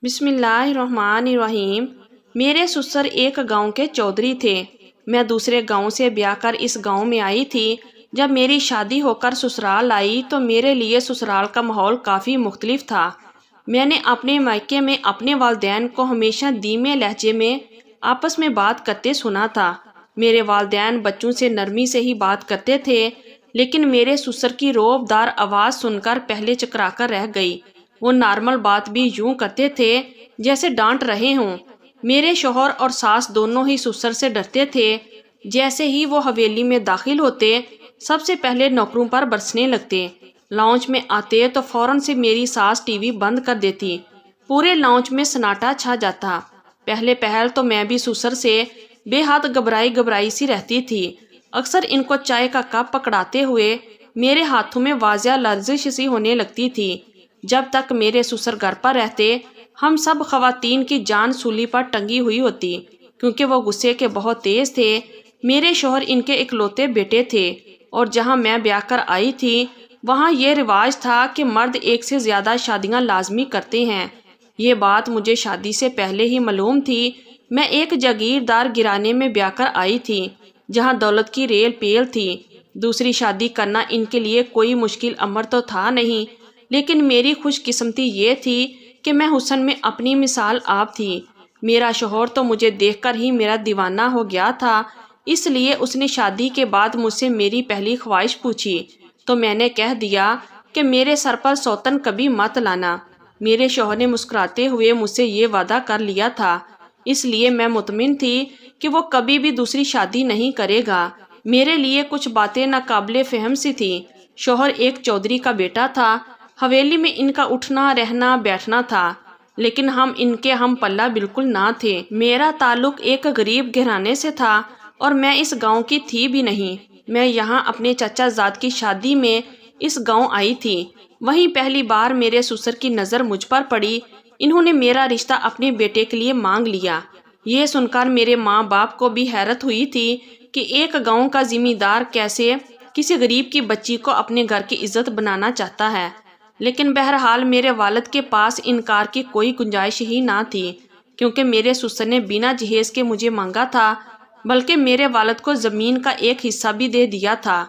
بسم اللہ الرحمن الرحیم۔ میرے سسر ایک گاؤں کے چودھری تھے۔ میں دوسرے گاؤں سے بیاہ کر اس گاؤں میں آئی تھی۔ جب میری شادی ہو کر سسرال آئی تو میرے لیے سسرال کا ماحول کافی مختلف تھا۔ میں نے اپنے مائکے میں اپنے والدین کو ہمیشہ دھیمے لہجے میں آپس میں بات کرتے سنا تھا۔ میرے والدین بچوں سے نرمی سے ہی بات کرتے تھے، لیکن میرے سسر کی روب دار آواز سن کر پہلے چکرا کر رہ گئی۔ وہ نارمل بات بھی یوں کرتے تھے جیسے ڈانٹ رہے ہوں۔ میرے شوہر اور ساس دونوں ہی سسر سے ڈرتے تھے۔ جیسے ہی وہ حویلی میں داخل ہوتے، سب سے پہلے نوکروں پر برسنے لگتے۔ لاؤنج میں آتے تو فوراً سے میری ساس ٹی وی بند کر دیتی۔ پورے لاؤنج میں سناٹا چھا جاتا۔ پہلے پہل تو میں بھی سسر سے بے حد گھبرائی سی رہتی تھی۔ اکثر ان کو چائے کا کپ پکڑاتے ہوئے میرے ہاتھوں میں واضح لرزش سی ہونے لگتی تھی۔ جب تک میرے سسر گھر پر رہتے، ہم سب خواتین کی جان سولی پر ٹنگی ہوئی ہوتی، کیونکہ وہ غصے کے بہت تیز تھے۔ میرے شوہر ان کے اکلوتے بیٹے تھے، اور جہاں میں بیاہ کر آئی تھی وہاں یہ رواج تھا کہ مرد ایک سے زیادہ شادیاں لازمی کرتے ہیں۔ یہ بات مجھے شادی سے پہلے ہی معلوم تھی۔ میں ایک جاگیردار گھرانے میں بیاہ کر آئی تھی، جہاں دولت کی ریل پیل تھی۔ دوسری شادی کرنا ان کے لیے کوئی مشکل امر تو تھا نہیں، لیکن میری خوش قسمتی یہ تھی کہ میں حسن میں اپنی مثال آپ تھی۔ میرا شوہر تو مجھے دیکھ کر ہی میرا دیوانہ ہو گیا تھا، اس لیے اس نے شادی کے بعد مجھ سے میری پہلی خواہش پوچھی تو میں نے کہہ دیا کہ میرے سر پر سوتن کبھی مت لانا۔ میرے شوہر نے مسکراتے ہوئے مجھ سے یہ وعدہ کر لیا تھا، اس لیے میں مطمئن تھی کہ وہ کبھی بھی دوسری شادی نہیں کرے گا۔ میرے لیے کچھ باتیں ناقابل فہم سی تھیں۔ شوہر ایک چودھری کا بیٹا تھا، حویلی میں ان کا اٹھنا رہنا بیٹھنا تھا، لیکن ان کے ہم پلہ بالکل نہ تھے۔ میرا تعلق ایک غریب گھرانے سے تھا اور میں اس گاؤں کی تھی بھی نہیں۔ میں یہاں اپنے چچا زاد کی شادی میں اس گاؤں آئی تھی۔ وہیں پہلی بار میرے سسر کی نظر مجھ پر پڑی۔ انہوں نے میرا رشتہ اپنے بیٹے کے لیے مانگ لیا۔ یہ سن کر میرے ماں باپ کو بھی حیرت ہوئی تھی کہ ایک گاؤں کا ذمہ دار کیسے کسی غریب کی بچی کو اپنے گھر کی عزت بنانا چاہتا ہے، لیکن بہرحال میرے والد کے پاس انکار کی کوئی گنجائش ہی نہ تھی، کیونکہ میرے سسر نے بنا جہیز کے مجھے مانگا تھا، بلکہ میرے والد کو زمین کا ایک حصہ بھی دے دیا تھا۔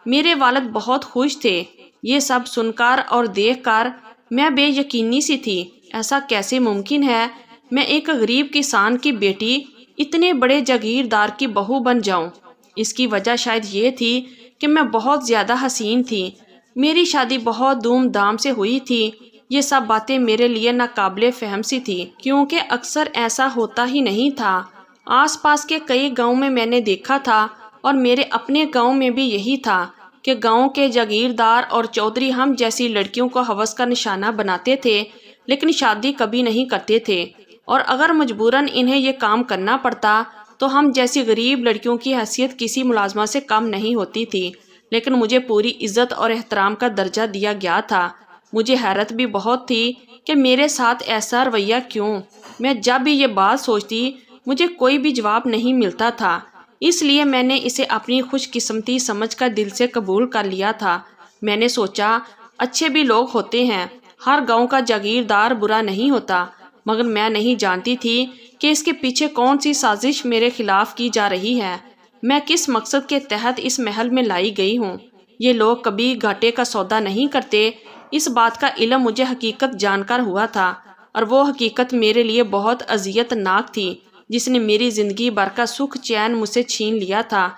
میرے والد بہت خوش تھے۔ یہ سب سن کر اور دیکھ کر میں بے یقینی سی تھی۔ ایسا کیسے ممکن ہے میں ایک غریب کسان کی بیٹی اتنے بڑے جاگیردار کی بہو بن جاؤں؟ اس کی وجہ شاید یہ تھی کہ میں بہت زیادہ حسین تھی۔ میری شادی بہت دھوم دھام سے ہوئی تھی۔ یہ سب باتیں میرے لیے ناقابل فہم سی تھی، کیونکہ اکثر ایسا ہوتا ہی نہیں تھا۔ آس پاس کے کئی گاؤں میں نے دیکھا تھا، اور میرے اپنے گاؤں میں بھی یہی تھا کہ گاؤں کے جاگیردار اور چودھری ہم جیسی لڑکیوں کو ہوس کا نشانہ بناتے تھے، لیکن شادی کبھی نہیں کرتے تھے، اور اگر مجبوراً انہیں یہ کام کرنا پڑتا تو ہم جیسی غریب لڑکیوں کی حیثیت کسی ملازمہ سے کم نہیں ہوتی تھی، لیکن مجھے پوری عزت اور احترام کا درجہ دیا گیا تھا۔ مجھے حیرت بھی بہت تھی کہ میرے ساتھ ایسا رویہ کیوں؟ میں جب بھی یہ بات سوچتی مجھے کوئی بھی جواب نہیں ملتا تھا، اس لیے میں نے اسے اپنی خوش قسمتی سمجھ کر دل سے قبول کر لیا تھا۔ میں نے سوچا اچھے بھی لوگ ہوتے ہیں، ہر گاؤں کا جاگیردار برا نہیں ہوتا، مگر میں نہیں جانتی تھی کہ اس کے پیچھے کون سی سازش میرے خلاف کی جا رہی ہے۔ میں کس مقصد کے تحت اس محل میں لائی گئی ہوں؟ یہ لوگ کبھی گھاٹے کا سودا نہیں کرتے، اس بات کا علم مجھے حقیقت جان کر ہوا تھا، اور وہ حقیقت میرے لیے بہت اذیت ناک تھی، جس نے میری زندگی بھر کا سکھ چین مجھ سے چھین لیا تھا۔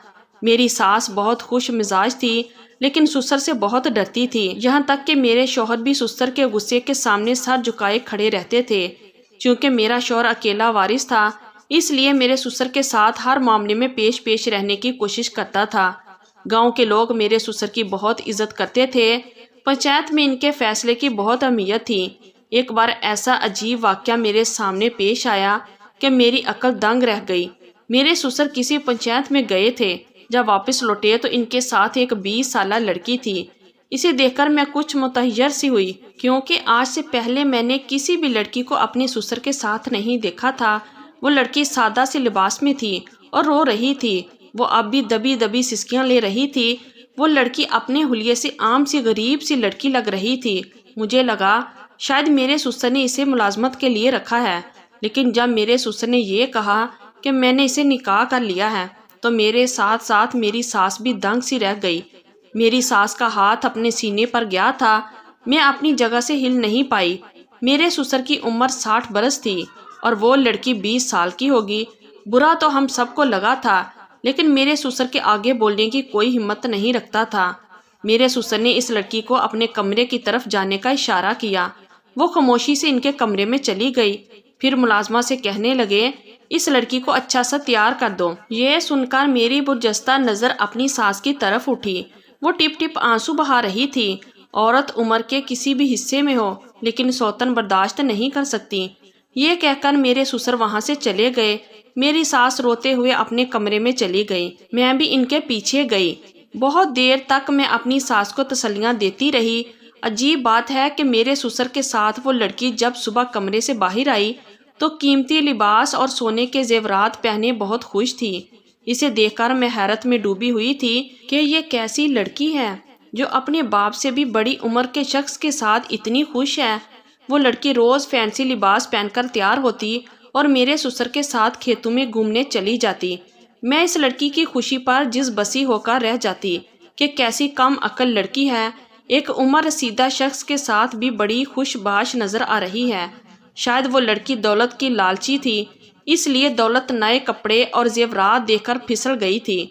میری ساس بہت خوش مزاج تھی، لیکن سسر سے بہت ڈرتی تھی، یہاں تک کہ میرے شوہر بھی سسر کے غصے کے سامنے سر جھکائے کھڑے رہتے تھے۔ چونکہ میرا شوہر اکیلا وارث تھا، اس لیے میرے سسر کے ساتھ ہر معاملے میں پیش رہنے کی کوشش کرتا تھا۔ گاؤں کے لوگ میرے سسر کی بہت عزت کرتے تھے۔ پنچایت میں ان کے فیصلے کی بہت اہمیت تھی۔ ایک بار ایسا عجیب واقعہ میرے سامنے پیش آیا کہ میری عقل دنگ رہ گئی۔ میرے سسر کسی پنچایت میں گئے تھے، جب واپس لوٹے تو ان کے ساتھ ایک 20 سالہ لڑکی تھی۔ اسے دیکھ کر میں کچھ متحیر سی ہوئی، کیونکہ آج سے پہلے میں نے کسی بھی لڑکی کو اپنے سسر کے ساتھ نہیں دیکھا تھا۔ وہ لڑکی سادہ سے لباس میں تھی اور رو رہی تھی۔ وہ اب بھی دبی دبی سسکیاں لے رہی تھی۔ وہ لڑکی اپنے حلیے سے عام سی غریب سی لڑکی لگ رہی تھی۔ مجھے لگا شاید میرے سسر نے اسے ملازمت کے لیے رکھا ہے، لیکن جب میرے سسر نے یہ کہا کہ میں نے اسے نکاح کر لیا ہے تو میرے ساتھ ساتھ میری ساس بھی دنگ سی رہ گئی۔ میری ساس کا ہاتھ اپنے سینے پر گیا تھا، میں اپنی جگہ سے ہل نہیں پائی۔ میرے سسر کی عمر 60 برس تھی اور وہ لڑکی 20 سال کی ہوگی۔ برا تو ہم سب کو لگا تھا، لیکن میرے سسر کے آگے بولنے کی کوئی ہمت نہیں رکھتا تھا۔ میرے سسر نے اس لڑکی کو اپنے کمرے کی طرف جانے کا اشارہ کیا۔ وہ خاموشی سے ان کے کمرے میں چلی گئی۔ پھر ملازمہ سے کہنے لگے، اس لڑکی کو اچھا سا تیار کر دو۔ یہ سن کر میری برجستہ نظر اپنی ساس کی طرف اٹھی۔ وہ ٹپ ٹپ آنسو بہا رہی تھی۔ عورت عمر کے کسی بھی حصے میں ہو لیکن سوتن برداشت نہیں کر سکتی۔ یہ کہہ کر میرے سسر وہاں سے چلے گئے۔ میری ساس روتے ہوئے اپنے کمرے میں چلی گئی، میں بھی ان کے پیچھے گئی۔ بہت دیر تک میں اپنی ساس کو تسلیاں دیتی رہی۔ عجیب بات ہے کہ میرے سسر کے ساتھ وہ لڑکی جب صبح کمرے سے باہر آئی تو قیمتی لباس اور سونے کے زیورات پہنے بہت خوش تھی۔ اسے دیکھ کر میں حیرت میں ڈوبی ہوئی تھی کہ یہ کیسی لڑکی ہے جو اپنے باپ سے بھی بڑی عمر کے شخص کے ساتھ اتنی خوش ہے۔ وہ لڑکی روز فینسی لباس پہن کر تیار ہوتی اور میرے سسر کے ساتھ کھیتوں میں گھومنے چلی جاتی۔ میں اس لڑکی کی خوشی پر جس بسی ہو کر رہ جاتی کہ کیسی کم عقل لڑکی ہے، ایک عمر رسیدہ شخص کے ساتھ بھی بڑی خوش باش نظر آ رہی ہے۔ شاید وہ لڑکی دولت کی لالچی تھی، اس لیے دولت نئے کپڑے اور زیورات دیکھ کر پھسل گئی تھی۔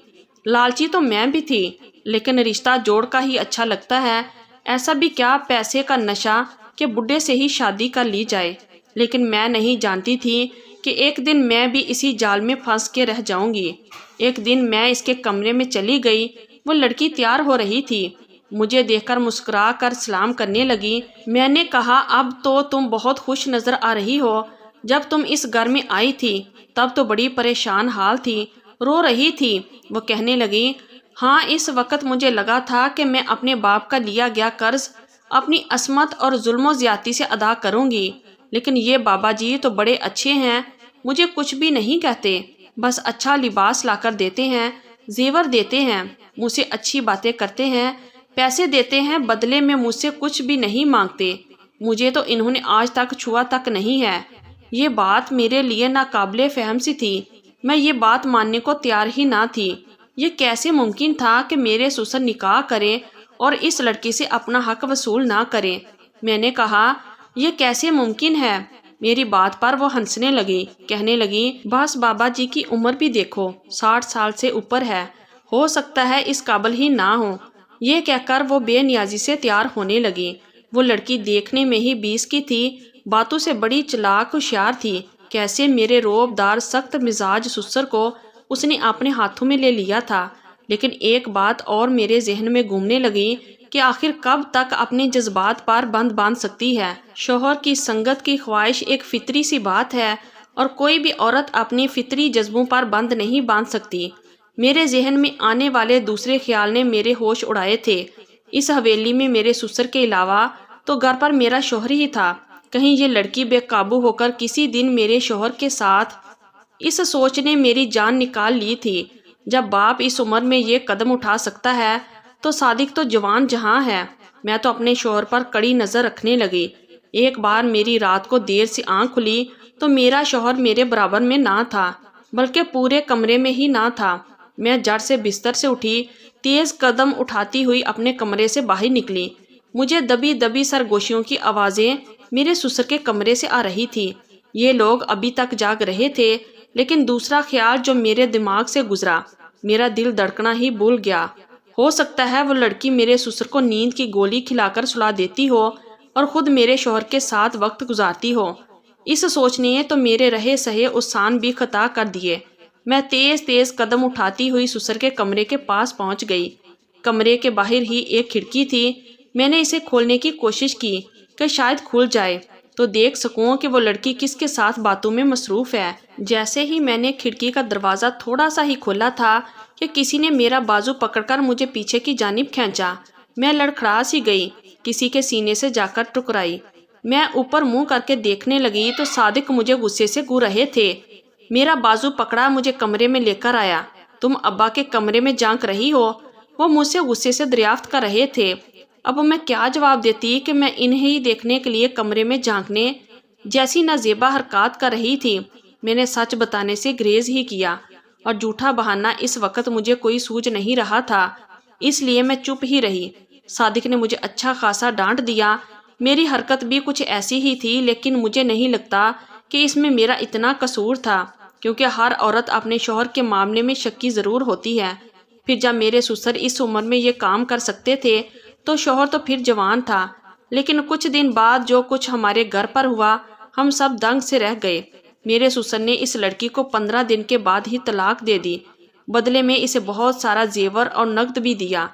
لالچی تو میں بھی تھی، لیکن رشتہ جوڑ کا ہی اچھا لگتا ہے۔ ایسا بھی کیا پیسے کا نشہ کہ بڈھے سے ہی شادی کر لی جائے، لیکن میں نہیں جانتی تھی کہ ایک دن میں بھی اسی جال میں پھنس کے رہ جاؤں گی۔ ایک دن میں اس کے کمرے میں چلی گئی، وہ لڑکی تیار ہو رہی تھی۔ مجھے دیکھ کر مسکرا کر سلام کرنے لگی۔ میں نے کہا، اب تو تم بہت خوش نظر آ رہی ہو۔ جب تم اس گھر میں آئی تھی تب تو بڑی پریشان حال تھی، رو رہی تھی۔ وہ کہنے لگی، ہاں، اس وقت مجھے لگا تھا کہ میں اپنے باپ کا لیا گیا قرض اپنی عصمت اور ظلم و زیادتی سے ادا کروں گی، لیکن یہ بابا جی تو بڑے اچھے ہیں، مجھے کچھ بھی نہیں کہتے، بس اچھا لباس لا کر دیتے ہیں، زیور دیتے ہیں، مجھ سے اچھی باتیں کرتے ہیں، پیسے دیتے ہیں، بدلے میں مجھ سے کچھ بھی نہیں مانگتے۔ مجھے تو انہوں نے آج تک چھوا تک نہیں ہے۔ یہ بات میرے لیے ناقابل فہم سی تھی۔ میں یہ بات ماننے کو تیار ہی نہ تھی۔ یہ کیسے ممکن تھا کہ میرے سسر نکاح کریں اور اس لڑکی سے اپنا حق وصول نہ کریں؟ میں نے کہا، یہ کیسے ممکن ہے؟ میری بات پر وہ ہنسنے لگی، کہنے لگی، بس بابا جی کی عمر بھی دیکھو، 60 سال سے اوپر ہے، ہو سکتا ہے اس قابل ہی نہ ہو۔ یہ کہہ کر وہ بے نیازی سے تیار ہونے لگی۔ وہ لڑکی دیکھنے میں ہی 20 کی تھی، باتوں سے بڑی چلاک ہوشیار تھی۔ کیسے میرے روب دار سخت مزاج سسر کو اس نے اپنے ہاتھوں میں لے لیا تھا۔ لیکن ایک بات اور میرے ذہن میں گھومنے لگی کہ آخر کب تک اپنے جذبات پر بند باندھ سکتی ہے؟ شوہر کی سنگت کی خواہش ایک فطری سی بات ہے اور کوئی بھی عورت اپنی فطری جذبوں پر بند نہیں باندھ سکتی۔ میرے ذہن میں آنے والے دوسرے خیال نے میرے ہوش اڑائے تھے۔ اس حویلی میں میرے سسر کے علاوہ تو گھر پر میرا شوہر ہی تھا، کہیں یہ لڑکی بے قابو ہو کر کسی دن میرے شوہر کے ساتھ۔ اس سوچ نے میری جان نکال لی تھی۔ جب باپ اس عمر میں یہ قدم اٹھا سکتا ہے تو صادق تو جوان جہاں ہے۔ میں تو اپنے شوہر پر کڑی نظر رکھنے لگی۔ ایک بار میری رات کو دیر سے آنکھ کھلی تو میرا شوہر میرے برابر میں نہ تھا، بلکہ پورے کمرے میں ہی نہ تھا۔ میں جٹ سے بستر سے اٹھی، تیز قدم اٹھاتی ہوئی اپنے کمرے سے باہر نکلی۔ مجھے دبی دبی سرگوشیوں کی آوازیں میرے سسر کے کمرے سے آ رہی تھی۔ یہ لوگ ابھی تک جاگ رہے تھے، لیکن دوسرا خیال جو میرے دماغ سے گزرا، میرا دل دھڑکنا ہی بھول گیا۔ ہو سکتا ہے وہ لڑکی میرے سسر کو نیند کی گولی کھلا کر سلا دیتی ہو اور خود میرے شوہر کے ساتھ وقت گزارتی ہو۔ اس سوچ نے تو میرے رہے سہے احسان بھی خطا کر دیے۔ میں تیز تیز قدم اٹھاتی ہوئی سسر کے کمرے کے پاس پہنچ گئی۔ کمرے کے باہر ہی ایک کھڑکی تھی۔ میں نے اسے کھولنے کی کوشش کی کہ شاید کھل جائے تو دیکھ سکوں کہ وہ لڑکی کس کے ساتھ باتوں میں مصروف ہے۔ جیسے ہی میں نے کھڑکی کا دروازہ تھوڑا سا ہی کھولا تھا کہ کسی نے میرا بازو پکڑ کر مجھے پیچھے کی جانب کھینچا۔ میں لڑکھڑا سی گئی، کسی کے سینے سے جا کر ٹکرائی۔ میں اوپر منہ کر کے دیکھنے لگی تو صادق مجھے غصے سے گھور رہے تھے۔ میرا بازو پکڑا مجھے کمرے میں لے کر آیا۔ تم ابا کے کمرے میں جھانک رہی ہو؟ وہ مجھ سے غصے سے دریافت کر رہے تھے۔ اب میں کیا جواب دیتی کہ میں انہیں ہی دیکھنے کے لیے کمرے میں جھانکنے جیسی نازیبا حرکات کر رہی تھی۔ میں نے سچ بتانے سے گریز ہی کیا اور جھوٹا بہانہ اس وقت مجھے کوئی سوجھ نہیں رہا تھا، اس لیے میں چپ ہی رہی۔ صادق نے مجھے اچھا خاصا ڈانٹ دیا۔ میری حرکت بھی کچھ ایسی ہی تھی، لیکن مجھے نہیں لگتا کہ اس میں میرا اتنا قصور تھا، کیونکہ ہر عورت اپنے شوہر کے معاملے میں شکی ضرور ہوتی ہے۔ پھر جب میرے سسر اس عمر میں یہ کام کر سکتے تھے تو شوہر تو پھر جوان تھا۔ لیکن کچھ دن بعد جو کچھ ہمارے گھر پر ہوا، ہم سب دنگ سے رہ گئے۔ میرے سسر نے اس لڑکی کو 15 دن کے بعد ہی طلاق دے دی، بدلے میں اسے بہت سارا زیور اور نقد بھی دیا۔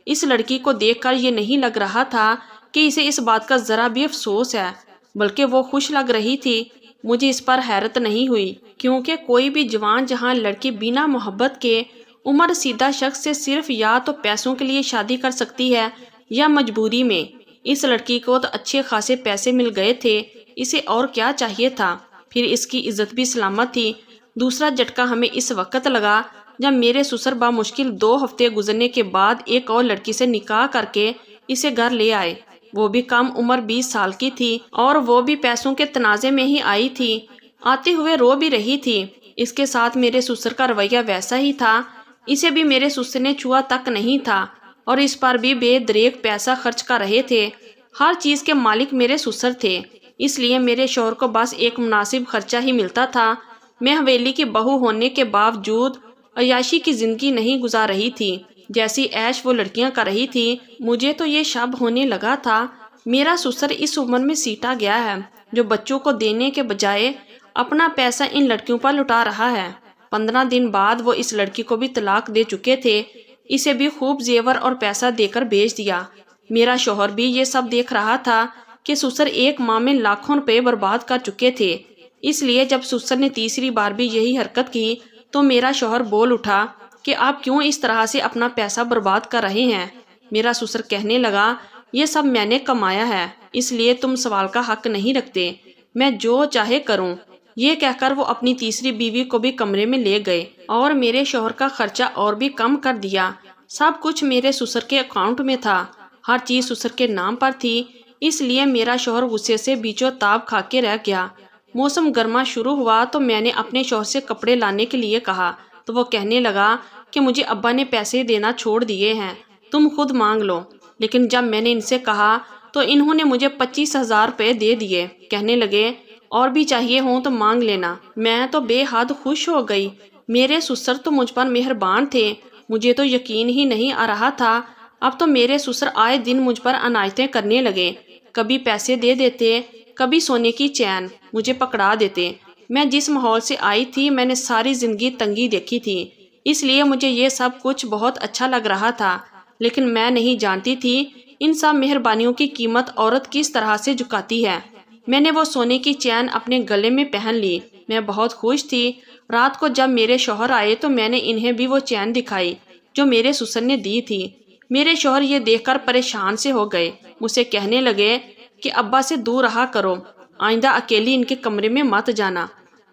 اس لڑکی کو دیکھ کر یہ نہیں لگ رہا تھا کہ اسے اس بات کا ذرا بھی افسوس ہے، بلکہ وہ خوش لگ رہی تھی۔ مجھے اس پر حیرت نہیں ہوئی، کیونکہ کوئی بھی جوان جہاں لڑکی بنا محبت کے عمر سیدھا شخص سے صرف یا تو پیسوں کے لیے شادی کر سکتی ہے یا مجبوری میں۔ اس لڑکی کو تو اچھے خاصے پیسے مل گئے تھے، اسے اور کیا چاہیے تھا؟ پھر اس کی عزت بھی سلامت تھی۔ دوسرا جھٹکا ہمیں اس وقت لگا جب میرے سسر بمشکل 2 ہفتے گزرنے کے بعد ایک اور لڑکی سے نکاح کر کے اسے گھر لے آئے۔ وہ بھی کم عمر 20 سال کی تھی، اور وہ بھی پیسوں کے تنازع میں ہی آئی تھی۔ آتے ہوئے رو بھی رہی تھی۔ اس کے ساتھ میرے سسر کا رویہ ویسا ہی تھا، اسے بھی میرے سسر نے چھوا تک نہیں تھا، اور اس پر بھی بے دریغ پیسہ خرچ کر رہے تھے۔ ہر چیز کے مالک میرے سسر تھے، اس لیے میرے شوہر کو بس ایک مناسب خرچہ ہی ملتا تھا۔ میں حویلی کی بہو ہونے کے باوجود عیاشی کی زندگی نہیں گزار رہی تھی جیسی عیش وہ لڑکیاں کر رہی تھی۔ مجھے تو یہ شب ہونے لگا تھا میرا سسر اس عمر میں سیٹا گیا ہے جو بچوں کو دینے کے بجائے اپنا پیسہ ان لڑکیوں پر لٹا رہا ہے۔ 15 دن بعد وہ اس لڑکی کو بھی طلاق دے چکے تھے، اسے بھی خوب زیور اور پیسہ دے کر بھیج دیا۔ میرا شوہر بھی یہ سب دیکھ رہا تھا کہ سسر ایک ماہ میں لاکھوں روپے برباد کر چکے تھے۔ اس لیے جب سسر نے تیسری بار بھی یہی حرکت کی تو میرا شوہر بول اٹھا کہ آپ کیوں اس طرح سے اپنا پیسہ برباد کر رہے ہیں؟ میرا سسر کہنے لگا، یہ سب میں نے کمایا ہے، اس لیے تم سوال کا حق نہیں رکھتے، میں جو چاہے کروں۔ یہ کہہ کر وہ اپنی تیسری بیوی کو بھی کمرے میں لے گئے اور میرے شوہر کا خرچہ اور بھی کم کر دیا۔ سب کچھ میرے سسر کے اکاؤنٹ میں تھا، ہر چیز سسر کے نام پر تھی، اس لیے میرا شوہر غصے سے بیچو تاب کھا کے رہ گیا۔ موسم گرما شروع ہوا تو میں نے اپنے شوہر سے کپڑے لانے کے لیے کہا تو وہ کہنے لگا کہ مجھے ابا نے پیسے دینا چھوڑ دیے ہیں، تم خود مانگ لو۔ لیکن جب میں نے ان سے کہا تو انہوں نے مجھے 25,000 روپے دے دیے، کہنے لگے اور بھی چاہیے ہوں تو مانگ لینا۔ میں تو بے حد خوش ہو گئی، میرے سسر تو مجھ پر مہربان تھے، مجھے تو یقین ہی نہیں آ رہا تھا۔ اب تو میرے سسر آئے دن مجھ پر عنایتیں کرنے لگے، کبھی پیسے دے دیتے، کبھی سونے کی چین مجھے پکڑا دیتے۔ میں جس ماحول سے آئی تھی میں نے ساری زندگی تنگی دیکھی تھی، اس لیے مجھے یہ سب کچھ بہت اچھا لگ رہا تھا، لیکن میں نہیں جانتی تھی ان سب مہربانیوں کی قیمت عورت کس طرح سے چکاتی ہے۔ میں نے وہ سونے کی چین اپنے گلے میں پہن لی، میں بہت خوش تھی۔ رات کو جب میرے شوہر آئے تو میں نے انہیں بھی وہ چین دکھائی جو میرے سسر نے دی تھی۔ میرے شوہر یہ دیکھ کر پریشان سے ہو گئے، مجھ سے کہنے لگے کہ ابا سے دور رہا کرو، آئندہ اکیلی ان کے کمرے میں مت جانا۔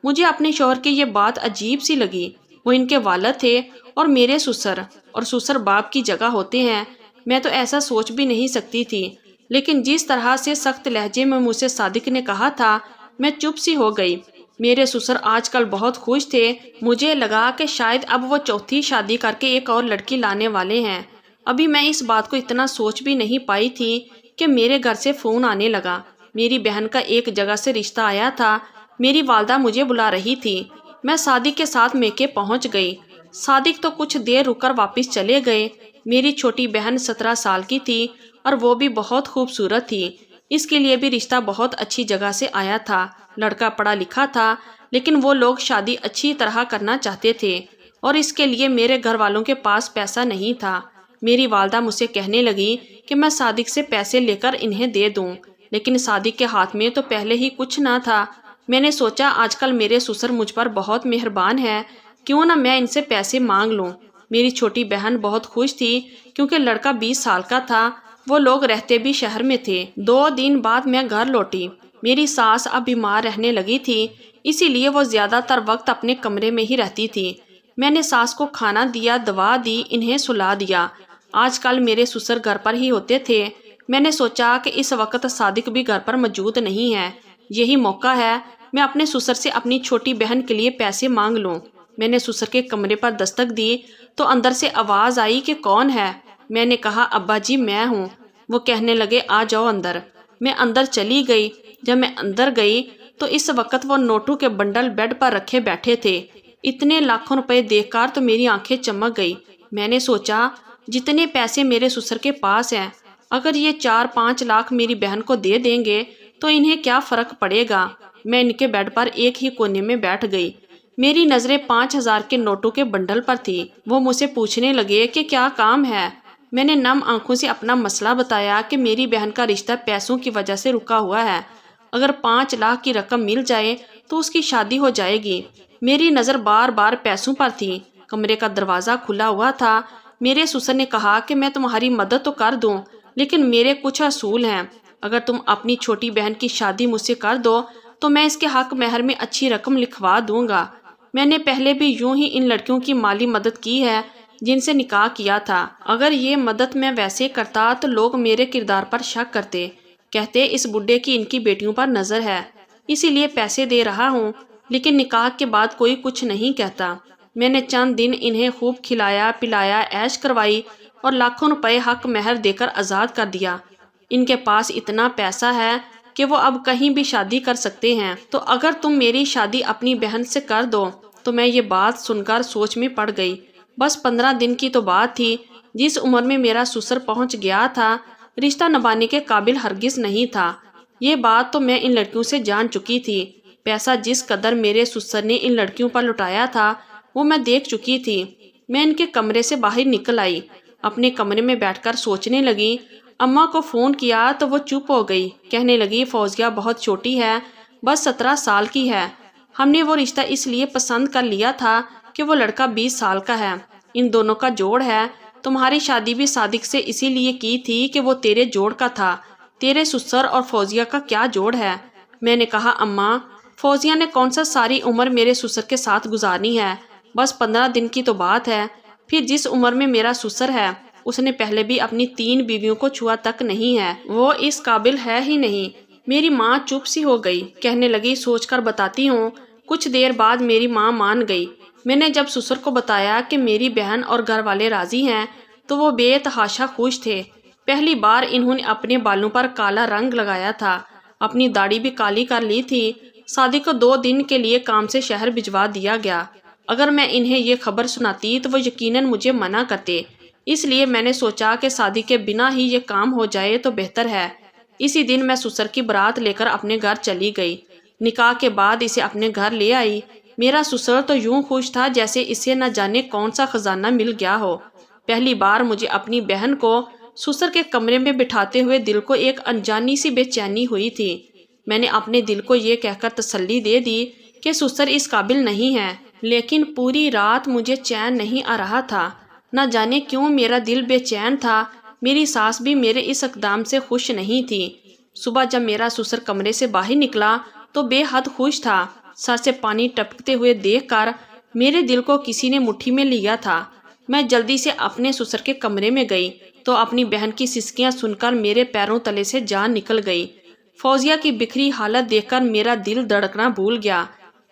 مجھے اپنے شوہر کی یہ بات عجیب سی لگی، وہ ان کے والد تھے اور میرے سسر، اور سسر باپ کی جگہ ہوتے ہیں، میں تو ایسا سوچ بھی نہیں سکتی تھی۔ لیکن جس طرح سے سخت لہجے میں مجھ سے صادق نے کہا تھا، میں چپ سی ہو گئی۔ میرے سسر آج کل بہت خوش تھے، مجھے لگا کہ شاید اب وہ چوتھی شادی کر کے ایک اور لڑکی لانے والے ہیں۔ ابھی میں اس بات کو اتنا سوچ بھی نہیں پائی تھی کہ میرے گھر سے فون آنے لگا۔ میری بہن کا ایک جگہ سے رشتہ آیا تھا، میری والدہ مجھے بلا رہی تھی۔ میں صادق کے ساتھ میکے پہنچ گئی۔ صادق تو کچھ دیر رک کر واپس چلے گئے۔ میری چھوٹی بہن 17 سال کی تھی اور وہ بھی بہت خوبصورت تھی، اس کے لیے بھی رشتہ بہت اچھی جگہ سے آیا تھا۔ لڑکا پڑھا لکھا تھا، لیکن وہ لوگ شادی اچھی طرح کرنا چاہتے تھے اور اس کے لیے میرے گھر والوں کے پاس پیسہ نہیں تھا۔ میری والدہ مجھ سے کہنے لگی کہ میں صادق سے پیسے لے کر انہیں دے دوں، لیکن صادق کے ہاتھ میں تو پہلے ہی کچھ نہ تھا۔ میں نے سوچا آج کل میرے سسر مجھ پر بہت مہربان ہے، کیوں نہ میں ان سے پیسے مانگ لوں۔ میری چھوٹی بہن بہت خوش تھی کیونکہ لڑکا 20 سال کا تھا، وہ لوگ رہتے بھی شہر میں تھے۔ 2 دن بعد میں گھر لوٹی۔ میری ساس اب بیمار رہنے لگی تھی، اسی لیے وہ زیادہ تر وقت اپنے کمرے میں ہی رہتی تھی۔ میں نے ساس کو کھانا دیا، دوا دی، انہیں سلا دیا۔ آج کل میرے سسر گھر پر ہی ہوتے تھے، میں نے سوچا کہ اس وقت صادق بھی گھر پر موجود نہیں ہے، یہی موقع ہے میں اپنے سسر سے اپنی چھوٹی بہن کے لیے پیسے مانگ لوں۔ میں نے سسر کے کمرے پر دستک دی تو اندر سے آواز آئی کہ کون ہے؟ میں نے کہا ابا جی میں ہوں۔ وہ کہنے لگے آ جاؤ اندر۔ میں اندر چلی گئی۔ جب میں اندر گئی تو اس وقت وہ نوٹوں کے بنڈل بیڈ پر رکھے بیٹھے تھے۔ اتنے لاکھوں روپے دیکھ کر تو میری آنکھیں چمک گئی۔ میں نے سوچا جتنے پیسے میرے سسر کے پاس ہیں، اگر یہ 4-5 لاکھ میری بہن کو دے دیں گے تو انہیں کیا فرق پڑے گا۔ میں ان کے بیڈ پر ایک ہی کونے میں بیٹھ گئی۔ میری نظریں 5,000 کے نوٹوں کے بنڈل پر تھی۔ وہ مجھ سے پوچھنے لگے کہ کیا کام ہے۔ میں نے نم آنکھوں سے اپنا مسئلہ بتایا کہ میری بہن کا رشتہ پیسوں کی وجہ سے رکا ہوا ہے، اگر 5 لاکھ کی رقم مل جائے تو اس کی شادی ہو جائے گی۔ میری نظر بار بار پیسوں پر تھی۔ کمرے کا دروازہ کھلا ہوا تھا۔ میرے سسر نے کہا کہ میں تمہاری مدد تو کر دوں، لیکن میرے کچھ اصول ہیں۔ اگر تم اپنی چھوٹی بہن کی شادی مجھ سے کر دو تو میں اس کے حق مہر میں اچھی رقم لکھوا دوں گا۔ میں نے پہلے بھی یوں ہی ان لڑکیوں کی مالی مدد کی ہے جن سے نکاح کیا تھا۔ اگر یہ مدد میں ویسے کرتا تو لوگ میرے کردار پر شک کرتے، کہتے اس بڈھے کی ان کی بیٹیوں پر نظر ہے، اسی لیے پیسے دے رہا ہوں، لیکن نکاح کے بعد کوئی کچھ نہیں کہتا۔ میں نے چند دن انہیں خوب کھلایا پلایا، عیش کروائی اور لاکھوں روپے حق مہر دے کر آزاد کر دیا۔ ان کے پاس اتنا پیسہ ہے کہ وہ اب کہیں بھی شادی کر سکتے ہیں۔ تو اگر تم میری شادی اپنی بہن سے کر دو تو میں یہ بات سن کر سوچ میں پڑ گئی۔ بس 15 دن کی تو بات تھی۔ جس عمر میں میرا سسر پہنچ گیا تھا، رشتہ نبھانے کے قابل ہرگز نہیں تھا۔ یہ بات تو میں ان لڑکیوں سے جان چکی تھی۔ پیسہ جس قدر میرے سسر نے ان لڑکیوں پر لٹایا تھا وہ میں دیکھ چکی تھی۔ میں ان کے کمرے سے باہر نکل آئی، اپنے کمرے میں بیٹھ کر سوچنے لگی۔ اماں کو فون کیا تو وہ چپ ہو گئی، کہنے لگی فوزیہ بہت چھوٹی ہے، بس 17 سال کی ہے۔ ہم نے وہ رشتہ اس لیے پسند کر لیا تھا کہ وہ لڑکا 20 سال کا ہے، ان دونوں کا جوڑ ہے۔ تمہاری شادی بھی صادق سے اسی لیے کی تھی کہ وہ تیرے جوڑ کا تھا۔ تیرے سسر اور فوزیہ کا کیا جوڑ ہے؟ میں نے کہا اماں فوزیہ نے کون سا ساری عمر میرے سسر کے ساتھ گزارنی ہے، بس 15 دن کی تو بات ہے۔ پھر جس عمر میں میرا سسر ہے اس نے پہلے بھی اپنی 3 بیویوں کو چھوا تک نہیں ہے، وہ اس قابل ہے ہی نہیں۔ میری ماں چپ سی ہو گئی، کہنے لگی سوچ کر بتاتی ہوں۔ کچھ دیر بعد میری ماں مان گئی۔ میں نے جب سسر کو بتایا کہ میری بہن اور گھر والے راضی ہیں تو وہ بے تحاشا خوش تھے۔ پہلی بار انہوں نے اپنے بالوں پر کالا رنگ لگایا تھا، اپنی داڑھی بھی کالی کر لی تھی۔ صادق کو 2 دن کے لیے کام سے شہر بھجوا دیا گیا۔ اگر میں انہیں یہ خبر سناتی تو وہ یقیناً مجھے منع کرتے، اس لیے میں نے سوچا کہ صادق کے بنا ہی یہ کام ہو جائے تو بہتر ہے۔ اسی دن میں سسر کی بارات لے کر اپنے گھر چلی گئی۔ نکاح کے بعد اسے اپنے گھر لے آئی۔ میرا سسر تو یوں خوش تھا جیسے اسے نہ جانے کون سا خزانہ مل گیا ہو۔ پہلی بار مجھے اپنی بہن کو سسر کے کمرے میں بٹھاتے ہوئے دل کو ایک انجانی سی بے چینی ہوئی تھی۔ میں نے اپنے دل کو یہ کہہ کر تسلی دے دی کہ سسر اس قابل نہیں ہے، لیکن پوری رات مجھے چین نہیں آ رہا تھا۔ نہ جانے کیوں میرا دل بے چین تھا۔ میری ساس بھی میرے اس اقدام سے خوش نہیں تھی۔ صبح جب میرا سسر کمرے سے باہر نکلا تو بے حد خوش تھا۔ سر سے پانی ٹپکتے ہوئے دیکھ کر میرے دل کو کسی نے مٹھی میں لیا تھا۔ میں جلدی سے اپنے سسر کے کمرے میں گئی تو اپنی بہن کی سسکیاں سن کر میرے پیروں تلے سے جان نکل گئی۔ فوزیہ کی بکھری حالت دیکھ کر میرا دل دھڑکنا بھول گیا۔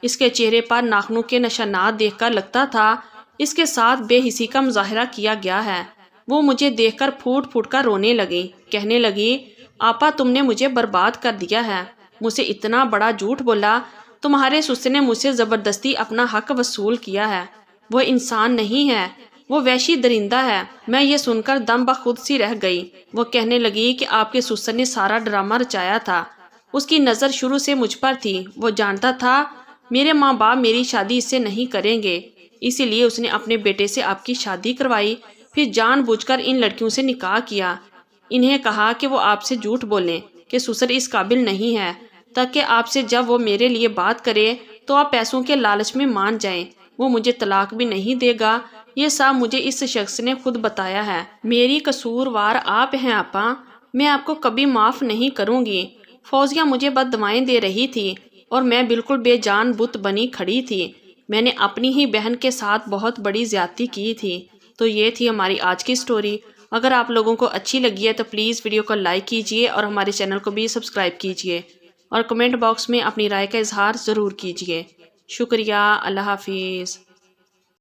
اس کے چہرے پر ناخنوں کے نشانات دیکھ کر لگتا تھا اس کے ساتھ بے حسی کا مظاہرہ کیا گیا ہے۔ وہ مجھے دیکھ کر پھوٹ پھوٹ کر رونے لگی، کہنے لگی آپا تم نے مجھے برباد کر دیا ہے، مجھ سے اتنا بڑا جھوٹ بولا، تمہارے سسر نے مجھ سے زبردستی اپنا حق وصول کیا ہے، وہ انسان نہیں ہے، وہ وحشی درندہ ہے۔ میں یہ سن کر دم بخود سی رہ گئی۔ وہ کہنے لگی کہ آپ کے سسر نے سارا ڈرامہ رچایا تھا، اس کی نظر شروع سے مجھ پر تھی، وہ جانتا تھا میرے ماں باپ میری شادی اس سے نہیں کریں گے، اسی لیے اس نے اپنے بیٹے سے آپ کی شادی کروائی، پھر جان بوجھ کر ان لڑکیوں سے نکاح کیا۔ انہیں کہا کہ وہ آپ سے جھوٹ بولیں کہ سسر اس قابل نہیں ہے، تاکہ آپ سے جب وہ میرے لیے بات کرے تو آپ پیسوں کے لالچ میں مان جائیں، وہ مجھے طلاق بھی نہیں دے گا۔ یہ سب مجھے اس شخص نے خود بتایا ہے۔ میری قصوروار آپ ہیں آپا، میں آپ کو کبھی معاف نہیں کروں گی۔ فوزیہ مجھے بد دعائیں دے رہی تھی اور میں بالکل بے جان بت بنی کھڑی تھی۔ میں نے اپنی ہی بہن کے ساتھ بہت بڑی زیادتی کی تھی۔ تو یہ تھی ہماری آج کی سٹوری۔ اگر آپ لوگوں کو اچھی لگی ہے تو پلیز ویڈیو کو لائک کیجئے اور ہمارے چینل کو بھی سبسکرائب کیجئے اور کمنٹ باکس میں اپنی رائے کا اظہار ضرور کیجئے۔ شکریہ، اللہ حافظ۔